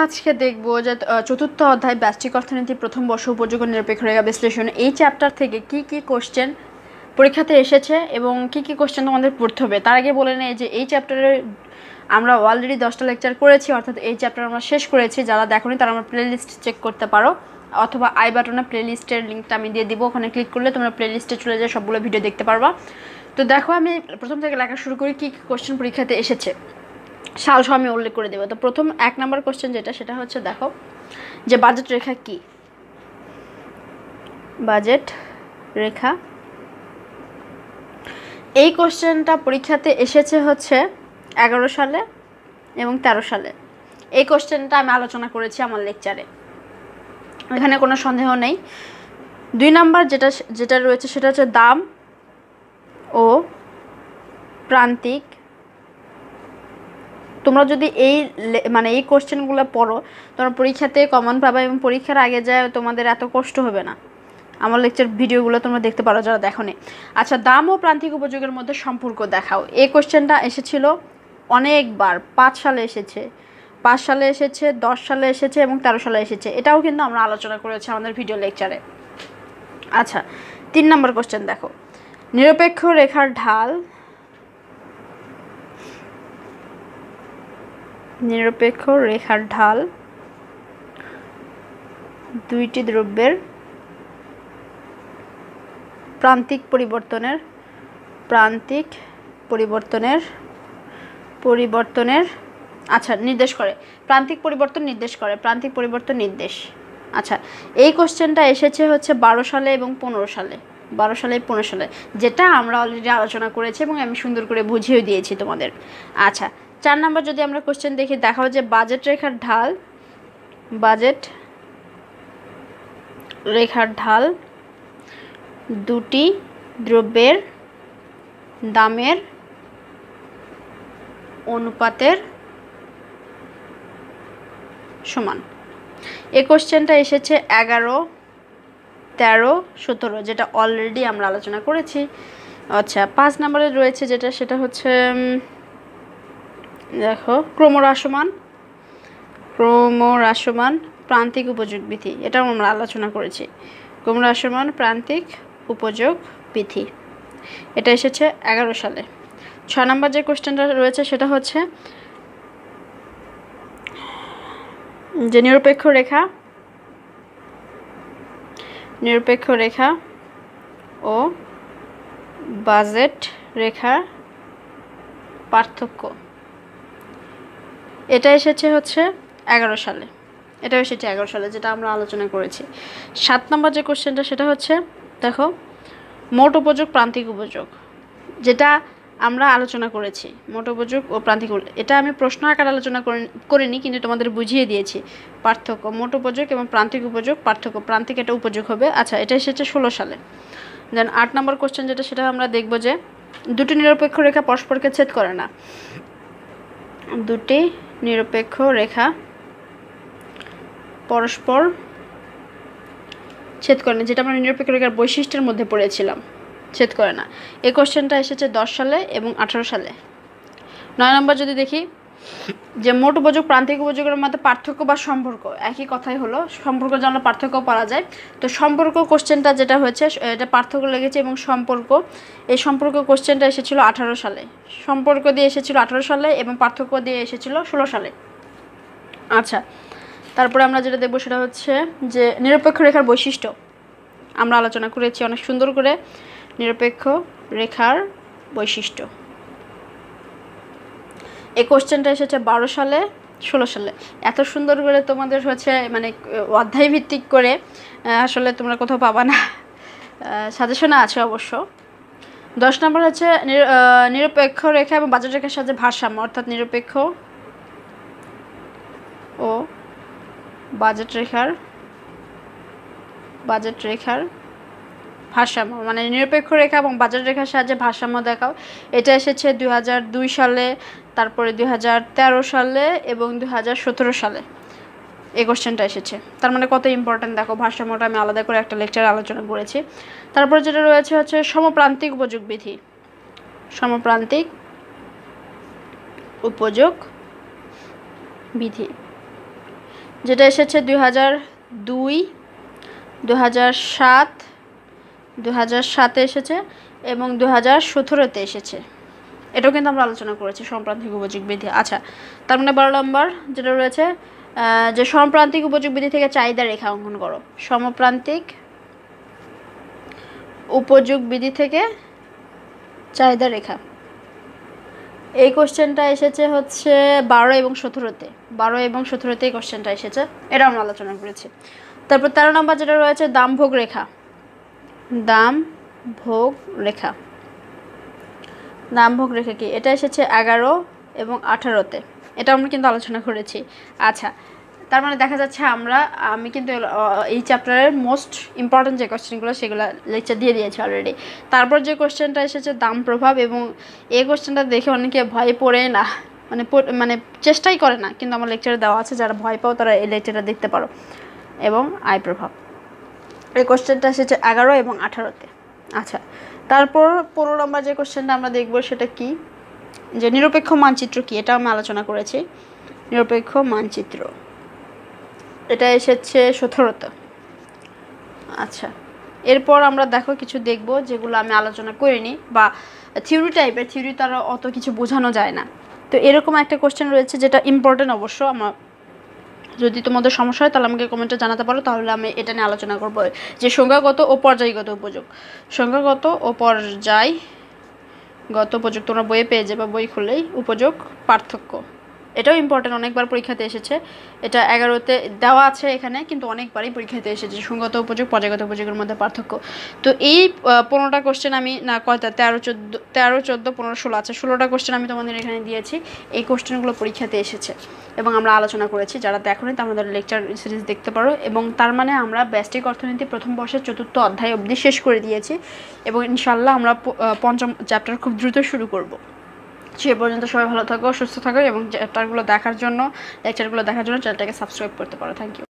আজকে দেখবো যে চতুর্থ অধ্যায় ব্যষ্টিক অর্থনীতি প্রথম বর্ষ উপযোগ ও নিরপেক্ষ রেখা বিশ্লেষণ এই চ্যাপ্টার থেকে কি কি কোশ্চেন পরীক্ষাতে এসেছে এবং কি কি কোশ্চেন তোমাদের পড়তে হবে। তার আগে বলে নেই যে এই চ্যাপ্টারে আমরা অলরেডি 10টা লেকচার করেছি, অর্থাৎ এই চ্যাপ্টার আমরা শেষ করেছি। যারা দেখোনি তারা আমরা প্লেলিস্ট চেক করতে পারো, অথবা আই বাটনে প্লেলিস্টের লিঙ্কটা আমি দিয়ে দিব, ওখানে ক্লিক করলে তোমরা প্লেলিস্টে চলে যায় সবগুলো ভিডিও দেখতে পারবা। তো দেখো আমি প্রথম থেকে লেখা শুরু করি, কী কী কোশ্চেন পরীক্ষাতে এসেছে সাল সহ আমি উল্লেখ করে দেবো। তো প্রথম 1 নম্বর কোশ্চেন যেটা, সেটা হচ্ছে দেখো যে বাজেট রেখা কি। বাজেট রেখা, এই কোশ্চেনটা পরীক্ষাতে এসেছে হচ্ছে 11 সালে এবং 13 সালে। এই কোশ্চেনটা আমি আলোচনা করেছি আমার লেকচারে, এখানে কোনো সন্দেহ নেই। 2 নাম্বার যেটা রয়েছে সেটা হচ্ছে দাম ও প্রান্তিক। তোমরা যদি এই কোশ্চেনগুলো পড়ো তোমরা পরীক্ষাতে কমন পাবে এবং পরীক্ষার আগে যায় তোমাদের এত কষ্ট হবে না। আমার লেকচার ভিডিওগুলো তোমরা দেখতে পারো যারা দেখোনি। আচ্ছা, দাম ও প্রান্তিক উপযোগের মধ্যে সম্পর্ক দেখাও। এই কোশ্চেনটা এসেছিল অনেকবার, 5 সালে এসেছে, 5 সালে এসেছে, 10 সালে এসেছে এবং 13 সালে এসেছে। এটাও কিন্তু আমরা আলোচনা করেছি আমাদের ভিডিও লেকচারে। আচ্ছা, 3 নম্বর কোশ্চেন দেখো, নিরপেক্ষ রেখার ঢাল। নিরপেক্ষ রেখার ঢাল দুইটি দ্রব্যের প্রান্তিক পরিবর্তনের আচ্ছা নির্দেশ করে, প্রান্তিক পরিবর্তন নির্দেশ করে, প্রান্তিক পরিবর্তন নির্দেশ। আচ্ছা, এই কোশ্চেনটা এসেছে হচ্ছে 12 সালে এবং 15 সালে, 12 সালে 15 সালে, যেটা আমরা অলরেডি আলোচনা করেছি এবং আমি সুন্দর করে বুঝিয়ে দিয়েছি তোমাদের। আচ্ছা, 4 নম্বর যদি আমরা কোশ্চেন দেখি, দেখাও যে বাজেট রেখার ঢাল দুটি দ্রব্যের দামের অনুপাতের সমান। এই কোশ্চেনটা এসেছে 11, 13, 17, যেটা অলরেডি আমরা আলোচনা করেছি। আচ্ছা, 5 নম্বরে রয়েছে যেটা, সেটা হচ্ছে দেখো ক্রমহ্রাসমান প্রান্তিক উপযোগ বিধি। এটাও আমরা আলোচনা করেছি, ক্রমহ্রাসমান প্রান্তিক উপযোগ বিধি। এটা এসেছে 11 সালে। 6 নম্বর যে কোশ্চেনটা রয়েছে সেটা হচ্ছে যে নিরপেক্ষ রেখা ও বাজেট রেখার পার্থক্য। এটা এসেছে হচ্ছে 11 সালে। এটাও এসেছে 11 সালে, যেটা আমরা আলোচনা করেছি। 7 নম্বর যে কোশ্চেনটা সেটা হচ্ছে দেখো মোট উপযোগ প্রান্তিক উপযোগ, যেটা আমরা আলোচনা করেছি। মোট উপযোগ ও প্রান্তিক, এটা আমি প্রশ্ন আকারে আলোচনা করিনি, কিন্তু তোমাদের বুঝিয়ে দিয়েছি পার্থক্য। মোট উপযোগ এবং প্রান্তিক উপযোগ পার্থক্য, প্রান্তিক এটা উপযোগ হবে। আচ্ছা, এটা এসেছে 16 সালে। দেন 8 নম্বর কোশ্চেন যেটা, সেটা আমরা দেখব যে দুটি নিরপেক্ষ রেখা পরস্পরকে ছেদ করে না। দুটি নিরপেক্ষ রেখা পরস্পর ছেদ করে না, যেটা আমরা নিরপেক্ষ রেখার বৈশিষ্ট্যের মধ্যে পড়েছিলাম, ছেদ করে না। এই কোশ্চেনটা এসেছে 10 সালে এবং 18 সালে। 9 নম্বর যদি দেখি যে মোট উপযোগ প্রান্তিক উপযোগের মধ্যে পার্থক্য বা সম্পর্ক, একই কথাই হলো, সম্পর্ক জানলে পার্থক্য পাওয়া যায়। তো সম্পর্ক কোশ্চেনটা যেটা হয়েছে, এটা পার্থক্য লেগেছে এবং সম্পর্ক, এই সম্পর্ক কোশ্চেনটা এসেছিল 18 সালে, সম্পর্ক দিয়ে এসেছিল 18 সালে এবং পার্থক্য দিয়ে এসেছিল 16 সালে। আচ্ছা, তারপরে আমরা যেটা দেখবো সেটা হচ্ছে যে নিরপেক্ষ রেখার বৈশিষ্ট্য। আমরা আলোচনা করেছি অনেক সুন্দর করে নিরপেক্ষ রেখার বৈশিষ্ট্য। এই কোশ্চেনটা এসেছে 12 সালে, 16 সালে। এত সুন্দর করে তোমাদের হচ্ছে অধ্যায় ভিত্তিক করে আসলে তোমরা কোথাও পাবা না, সাজেশনে আছে অবশ্য। 10 নম্বর হচ্ছে নিরপেক্ষ রেখা এবং বাজেট রেখার সাথে ভারসাম্য, অর্থাৎ নিরপেক্ষ ও বাজেট রেখার ভারসাম্য, নিরপেক্ষ রেখা এবং বাজেট রেখার সাহায্যে ভারসাম্য দেখাও। এটা এসেছে 2002 সালে, তারপরে 2013 সালে এবং 2017 সালে এই কোশ্চেনটা এসেছে। তার কত ইম্পর্টেন্ট দেখো, ভারসাম্যটা আমি আলাদা করে একটা লেকচারে আলোচনা করেছি। তারপরে যেটা রয়েছে হচ্ছে সমপ্রান্তিক উপযোগ বিধি। সমপ্রান্তিক উপযোগ বিধি যেটা এসেছে 2002, 2007, 2007-এ এসেছে এবং 2017-তে এসেছে। এটাও কিন্তু আমরা আলোচনা করেছি সমপ্রান্তিক উপযোগ বিধি। আচ্ছা, তার মানে 12 নম্বর যেটা রয়েছে যে সমপ্রান্তিক উপযোগ বিধি থেকে চাহিদা রেখা অঙ্কন করো। সমপ্রান্তিক উপযোগ বিধি থেকে চাহিদা রেখা, এই কোশ্চেনটা এসেছে হচ্ছে 12 এবং 17-তে। 12 এবং 17-তে এই কোশ্চেনটা এসেছে, এটা আমরা আলোচনা করেছি। তারপর 13 নম্বর যেটা রয়েছে দাম ভোগ রেখা। দাম ভোগ রেখা, দাম ভোগ রেখা কি? এটা এসেছে 11 এবং 18-তে, এটা আমরা কিন্তু আলোচনা করেছি। আচ্ছা, তার মানে দেখা যাচ্ছে আমি কিন্তু এই চ্যাপ্টারের মোস্ট ইম্পর্টেন্ট যে কোশ্চেনগুলো সেগুলো লেকচার দিয়ে দিয়েছি অলরেডি। তারপর যে কোশ্চেনটা এসেছে দাম প্রভাব, এবং এই কোশ্চেনটা দেখে অনেকে ভয় পড়ে না, মানে চেষ্টাই করে না, কিন্তু আমার লেকচারে দেওয়া আছে, যারা ভয় পাও তারা এই লেকচারটা দেখতে পারো। এবং আয় প্রভাব, এই কোশ্চেনটা এসেছে 11 এবং 18-তে। আচ্ছা, তারপর 15 নম্বর যে কোশ্চেনটা আমরা দেখব সেটা কি, যে নিরপেক্ষ মানচিত্র কি, এটা আমি আলোচনা করেছি। নিরপেক্ষ মানচিত্র, এটা এসেছে 17-তে। আচ্ছা, এরপর আমরা দেখো কিছু দেখব যেগুলো আমি আলোচনা করিনি, বা থিওরি টাইপের, থিওরি তারা অত কিছু বোঝানো যায় না। তো এরকম একটা কোশ্চেন রয়েছে যেটা ইম্পর্টেন্ট অবশ্য। আমার যদি তোমাদের সমস্যা হয় তাহলে আমাকে কমেন্টে জানাতে পারো, তাহলে আমি এটা নিয়ে আলোচনা করবো, যে সংখ্যাগত ও পর্যায়গত উপযোগ। সংখ্যাগত ও পর্যায়গত উপযোগ তোমরা বইয়ে পেয়ে যাবে, বই খুললেই উপযোগ পার্থক্য, এটাও ইম্পর্টেন্ট, অনেকবার পরীক্ষাতে এসেছে। এটা 11-তে দেওয়া আছে এখানে, কিন্তু অনেকবারই পরীক্ষাতে এসেছে সংখ্যাগত উপযোগ পর্যায়গত উপযোগের মধ্যে পার্থক্য। তো এই 15টা কোশ্চেন আমি না কয়টা 13, 14, 15, 16, আচ্ছা 16টা কোশ্চেন আমি তোমাদের এখানে দিয়েছি। এই কোশ্চেনগুলো পরীক্ষাতে এসেছে এবং আমরা আলোচনা করেছি। যারা দেখোনি তা আমাদের লেকচার সিরিজ দেখতে পারো। এবং তার মানে আমরা ব্যষ্টিক অর্থনীতি প্রথম বর্ষের 4র্থ অধ্যায় অবধি শেষ করে দিয়েছি, এবং ইনশাআল্লাহ আমরা 5ম চ্যাপ্টার খুব দ্রুত শুরু করব। সে পর্যন্ত সবাই ভালো থাকো, সুস্থ থাকো, এবং চ্যাপ্টারগুলো দেখার জন্য, লেকচারগুলো দেখার জন্য চ্যানেলটাকে সাবস্ক্রাইব করতে পারো। Thank you.